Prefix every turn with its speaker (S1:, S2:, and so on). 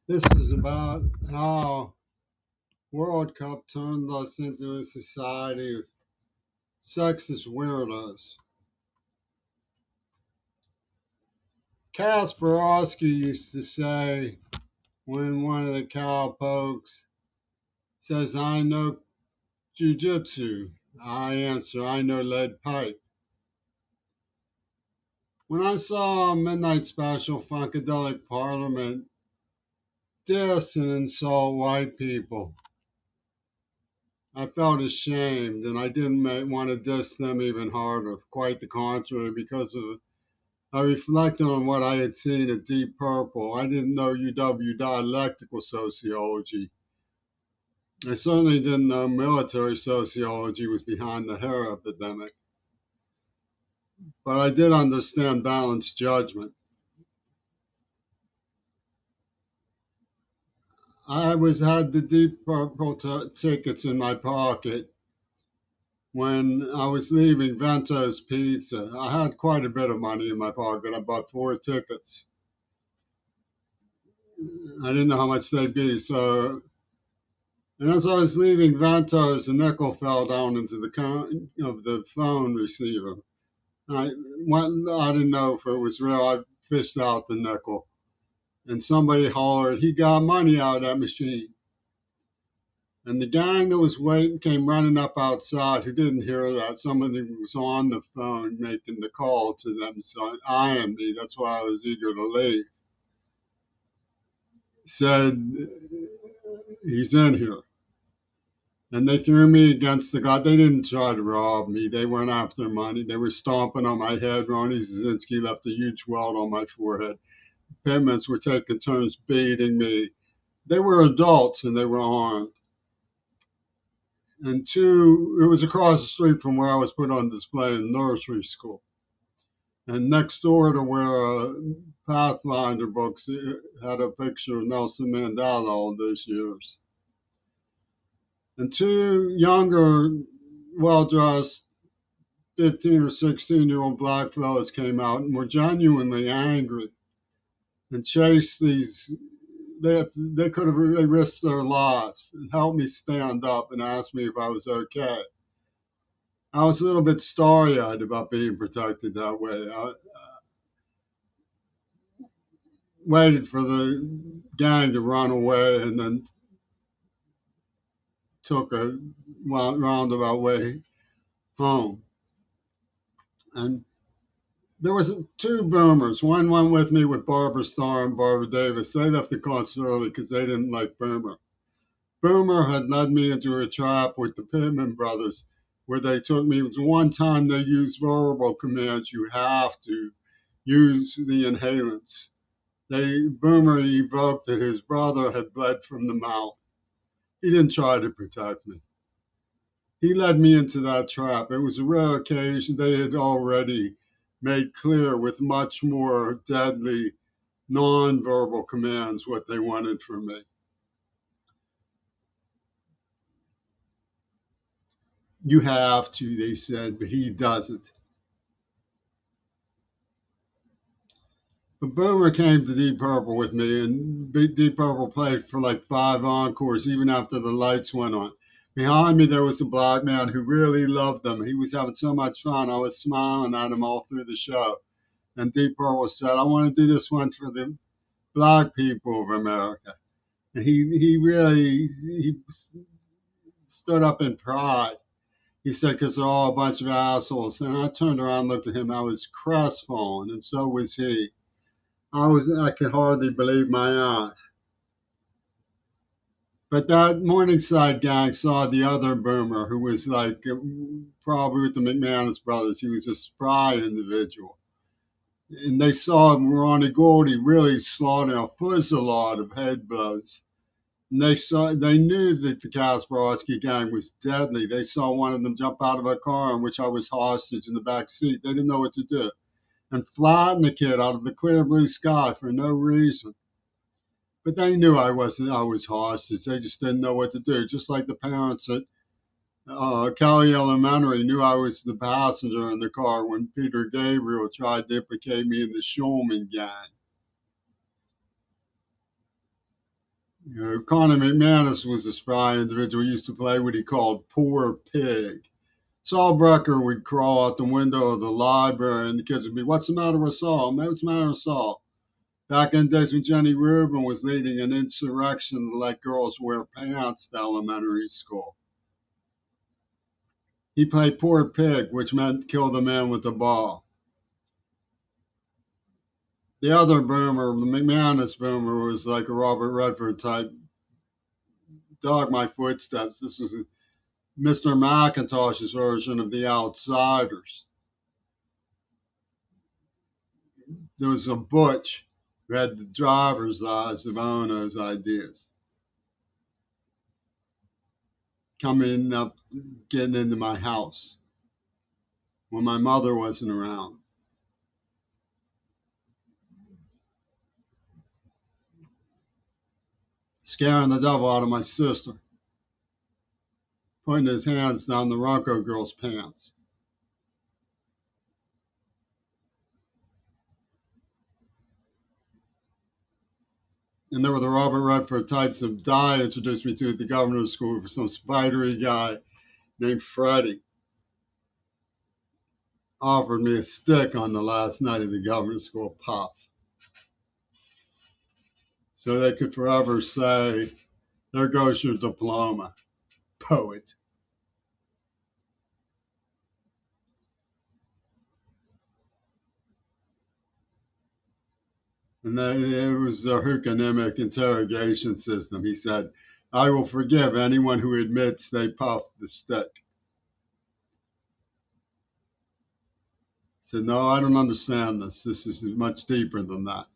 S1: This is about how World Cup turned us into a society of sexist weirdos. Kasparowski used to say when one of the cowpokes says, I know jujitsu, I answer, I know lead pipe. When I saw Midnight Special Funkadelic Parliament diss and insult white people, I felt ashamed and I didn't want to diss them even harder. Quite the contrary, because I reflected on what I had seen at Deep Purple. I didn't know UW dialectical sociology. I certainly didn't know military sociology was behind the hair epidemic, but I did understand balanced judgment. Had the Deep Purple tickets in my pocket when I was leaving Vento's Pizza. I had quite a bit of money in my pocket. I bought 4 tickets. I didn't know how much they'd be, so and as I was leaving Vento's, a nickel fell down into the of the phone receiver. I didn't know if it was real. I fished out the nickel, and somebody hollered, "He got money out of that machine." And the gang that was waiting came running up outside, who didn't hear that. Somebody was on the phone making the call to them, so eyeing me. That's why I was eager to leave. Said, "He's in here." And they threw me against the glass. They didn't try to rob me. They weren't after money. They were stomping on my head. Ronnie Zazinski left a huge welt on my forehead. Pitmans were taking turns beating me. They were adults and they were armed. And two, it was across the street from where I was put on display in nursery school. And next door to where Pathfinder books had a picture of Nelson Mandela all those years. And two younger, well-dressed 15 or 16-year-old black fellas came out and were genuinely angry and chased these. They could have really risked their lives and helped me stand up and asked me if I was okay. I was a little bit starry-eyed about being protected that way. I waited for the gang to run away and then took a roundabout way home. And there was 2 boomers. One went with me with Barbara Starr and Barbara Davis. They left the concert early because they didn't like Boomer. Boomer had led me into a trap with the Pittman brothers where they took me. It was one time they used verbal commands. You have to use the inhalants. Boomer evoked that his brother had bled from the mouth. He didn't try to protect me. He led me into that trap. It was a rare occasion. They had already made clear with much more deadly non-verbal commands what they wanted from me. You have to, they said, but he doesn't. But Boomer came to Deep Purple with me, and Deep Purple played for like 5 encores, even after the lights went on. Behind me, there was a black man who really loved them. He was having so much fun. I was smiling at him all through the show. And Deep Purple said, I want to do this one for the black people of America. And he really he stood up in pride. He said, because they're all a bunch of assholes. And I turned around and looked at him. I was crestfallen, and so was he. I could hardly believe my eyes. But that Morningside gang saw the other boomer who was like probably with the McManus brothers. He was a spry individual. And they saw Ronnie Gordy really slaughtering a fusillade of head blows. And they knew that the Kasparowski gang was deadly. They saw one of them jump out of a car in which I was hostage in the back seat. They didn't know what to do. And flatten the kid out of the clear blue sky for no reason. But they knew I was hostage. They just didn't know what to do. Just like the parents at Kelly Elementary knew I was the passenger in the car when Peter Gabriel tried to implicate me in the Schulman gang. Conor McManus was a spry individual who used to play what he called poor pig. Saul Brucker would crawl out the window of the library, and the kids would be, "What's the matter with Saul? What's the matter with Saul?" Back in the days when Jenny Rubin was leading an insurrection to let girls wear pants to elementary school. He played poor pig, which meant kill the man with the ball. The other boomer, the McManus boomer, was like a Robert Redford type, dog my footsteps. This was Mr. McIntosh's version of The Outsiders. There was a Butch who had the driver's eyes of Ono's ideas. Coming up, getting into my house when my mother wasn't around. Scaring the devil out of my sister. Putting his hands down the Ronco girl's pants. And there were the Robert Redford types of Di introduced me to at the governor's school for some spidery guy named Freddie. Offered me a stick on the last night of the governor's school puff. So they could forever say, "There goes your diploma, poet." And then it was a hookonymic interrogation system. He said, "I will forgive anyone who admits they puffed the stick." I said, "No, I don't understand this. This is much deeper than that."